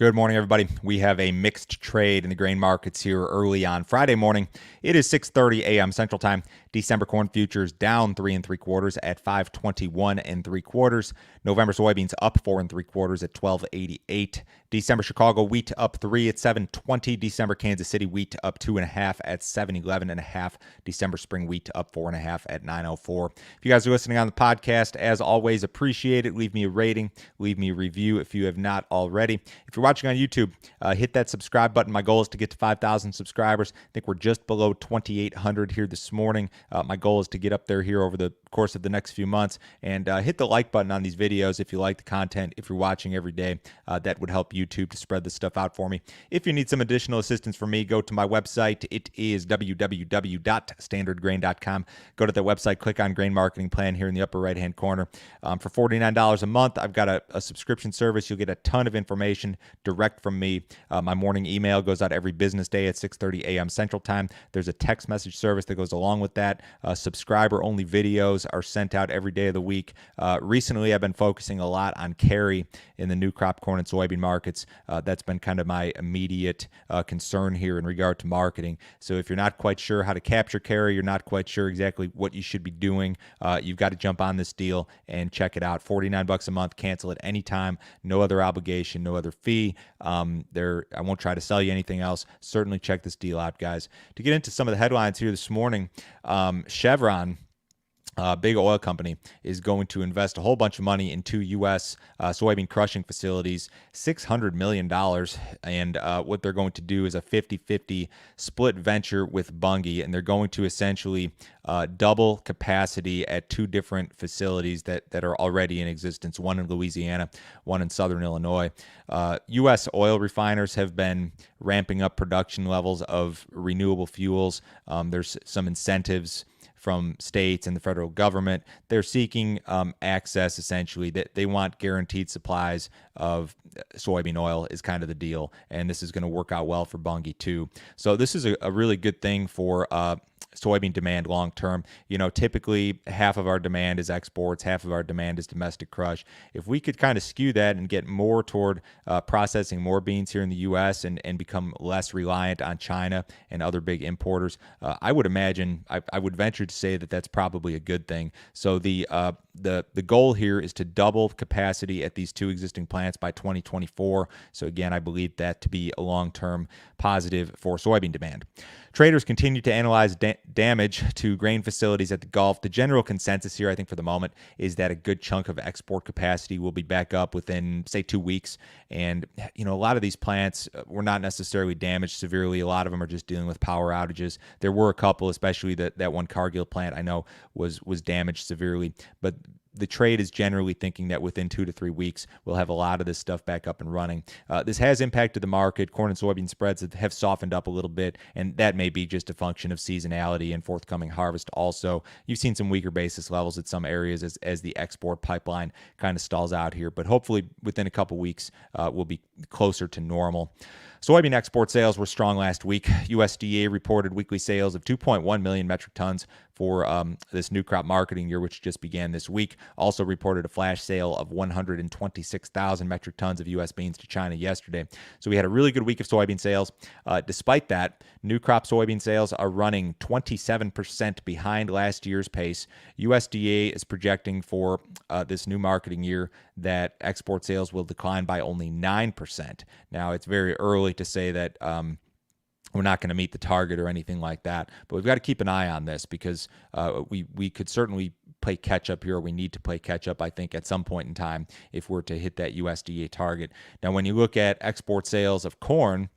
Good morning, everybody. We have a mixed trade in the grain markets here early on Friday morning. It is 6:30 a.m. Central Time. December corn futures down 3 3/4 at 521 3/4. November soybeans up 4 3/4 at 1288. December Chicago wheat up 3 at 720. December Kansas City wheat up 2.5 at 711.5. December spring wheat up 4.5 at 904. If you guys are listening on the podcast, as always, appreciate it. Leave me a rating, leave me a review if you have not already. If you're watching on YouTube, hit that subscribe button. My goal is to get to 5,000 subscribers. I think we're just below 2,800 here this morning. My goal is to get up there here over the course of the next few months. And hit the like button on these videos if you like the content. If you're watching every day, that would help YouTube to spread this stuff out for me. If you need some additional assistance from me, go to my website. It is www.standardgrain.com. Go to that website, click on Grain Marketing Plan here in the upper right-hand corner. For $49 a month, I've got a subscription service. You'll get a ton of information direct from me. My morning email goes out every business day at 6:30 a.m. Central Time. There's a text message service that goes along with that. Subscriber-only videos are sent out every day of the week. Recently, I've been focusing a lot on carry in the new crop corn and soybean markets. That's been kind of my immediate concern here in regard to marketing. So if you're not quite sure how to capture carry, you're not quite sure exactly what you should be doing, you've got to jump on this deal and check it out. $49 a month, cancel at any time, no other obligation, no other fee. I won't try to sell you anything else. Certainly check this deal out, guys. To get into some of the headlines here this morning, Chevron, big oil company, is going to invest a whole bunch of money into U.S. Soybean crushing facilities, $600 million. And what they're going to do is a 50-50 split venture with Bunge, and they're going to essentially double capacity at two different facilities that are already in existence, one in Louisiana, one in southern Illinois. U.S. oil refiners have been ramping up production levels of renewable fuels. There's some incentives from states and the federal government. They're seeking access, essentially, that they want guaranteed supplies of soybean oil is kind of the deal. And this is going to work out well for Bunge too. So this is a really good thing for soybean demand long term. You know, typically half of our demand is exports, half of our demand is domestic crush. If we could kind of skew that and get more toward processing more beans here in the U.S. and become less reliant on China and other big importers, I would imagine, I would venture to say that that's probably a good thing. So the goal here is to double capacity at these two existing plants by 2024. So again, I believe that to be a long-term positive for soybean demand. Traders continue to analyze damage to grain facilities at the Gulf. The general consensus here, I think for the moment, is that a good chunk of export capacity will be back up within, say, 2 weeks. And, you know, a lot of these plants were not necessarily damaged severely. A lot of them are just dealing with power outages. There were a couple, especially that one Cargill plant I know was damaged severely. But the trade is generally thinking that within 2 to 3 weeks, we'll have a lot of this stuff back up and running. This has impacted the market. Corn and soybean spreads have softened up a little bit, and that may be just a function of seasonality and forthcoming harvest also. You've seen some weaker basis levels at some areas as the export pipeline kind of stalls out here, but hopefully within a couple weeks, we'll be closer to normal. Soybean export sales were strong last week. USDA reported weekly sales of 2.1 million metric tons for this new crop marketing year, which just began this week. Also reported a flash sale of 126,000 metric tons of U.S. beans to China yesterday. So we had a really good week of soybean sales. Despite that, new crop soybean sales are running 27% behind last year's pace. USDA is projecting for this new marketing year that export sales will decline by only 9%. Now, it's very early to say that we're not going to meet the target or anything like that, but we've got to keep an eye on this because we could certainly play catch up here. We need to play catch up, I think, at some point in time if we're to hit that USDA target. Now, when you look at export sales of corn,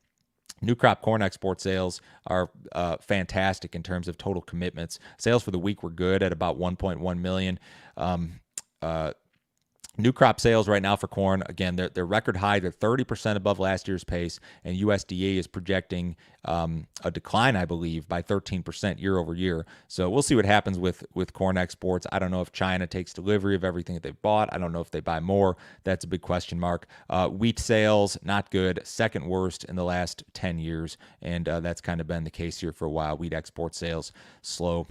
new crop corn export sales are fantastic in terms of total commitments. Sales for the week were good at about 1.1 million. New crop sales right now for corn, again, they're record high. They're 30% above last year's pace, and USDA is projecting a decline, I believe, by 13% year over year. So we'll see what happens with corn exports. I don't know if China takes delivery of everything that they've bought. I don't know if they buy more. That's a big question mark. Wheat sales, not good, second worst in the last 10 years, and that's kind of been the case here for a while. Wheat export sales slow.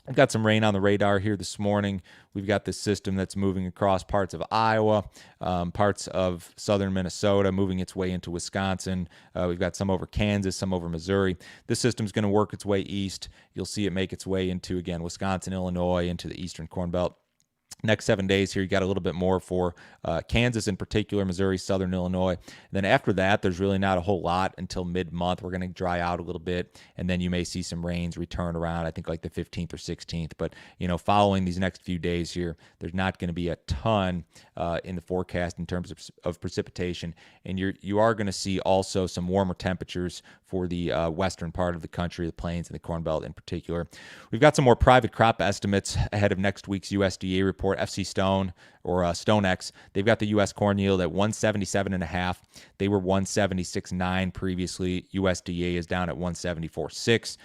I've got some rain on the radar here this morning. We've got this system that's moving across parts of Iowa, parts of southern Minnesota, moving its way into Wisconsin. We've got some over Kansas, some over Missouri. This system's going to work its way east. You'll see it make its way into, again, Wisconsin, Illinois, into the eastern Corn Belt. Next 7 days here, you got a little bit more for Kansas in particular, Missouri, southern Illinois. And then after that, there's really not a whole lot until mid-month. We're going to dry out a little bit, and then you may see some rains return around, I think like the 15th or 16th. But, following these next few days here, there's not going to be a ton in the forecast in terms of precipitation. And you are going to see also some warmer temperatures for the western part of the country, the plains and the Corn Belt in particular. We've got some more private crop estimates ahead of next week's USDA report. FC Stone or StoneX, they've got the U.S. corn yield at 177.5. They were 176.9 previously. USDA is down at 174.6.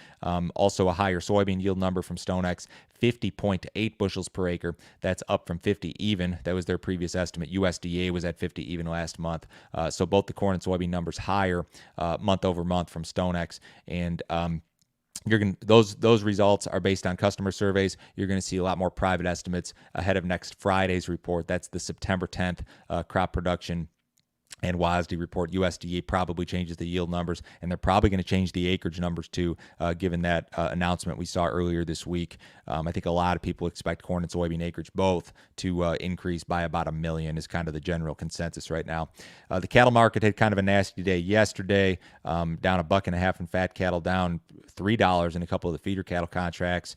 Also a higher soybean yield number from StoneX, 50.8 bushels per acre. That's up from 50 even. That was their previous estimate. USDA was at 50 even last month. So both the corn and soybean numbers higher month over month from StoneX. And those results are based on customer surveys. You're going to see a lot more private estimates ahead of next Friday's report. That's the September 10th crop production and WASDE report. USDA probably changes the yield numbers, and they're probably going to change the acreage numbers too, given that announcement we saw earlier this week. I think a lot of people expect corn and soybean acreage both to increase by about 1 million is kind of the general consensus right now. The cattle market had kind of a nasty day yesterday, down $1.50 in fat cattle, down $3 in a couple of the feeder cattle contracts.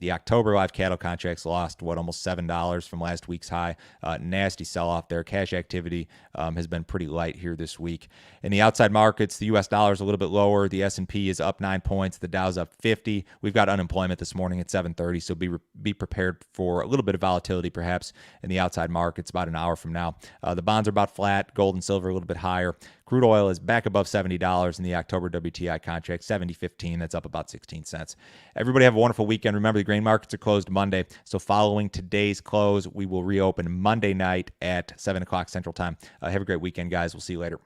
The October live cattle contracts lost, almost $7 from last week's high. Nasty sell-off there. Cash activity has been pretty light here this week. In the outside markets, the U.S. dollar is a little bit lower. The S&P is up 9 points. The Dow's up 50. We've got unemployment this morning at 7:30, so be prepared for a little bit of volatility perhaps in the outside markets about an hour from now. The bonds are about flat. Gold and silver a little bit higher. Crude oil is back above $70 in the October WTI contract, 70.15. That's up about 16 cents. Everybody have a wonderful weekend. Remember, the grain markets are closed Monday, so following today's close, we will reopen Monday night at 7 o'clock Central Time. Have a great weekend, guys. We'll see you later.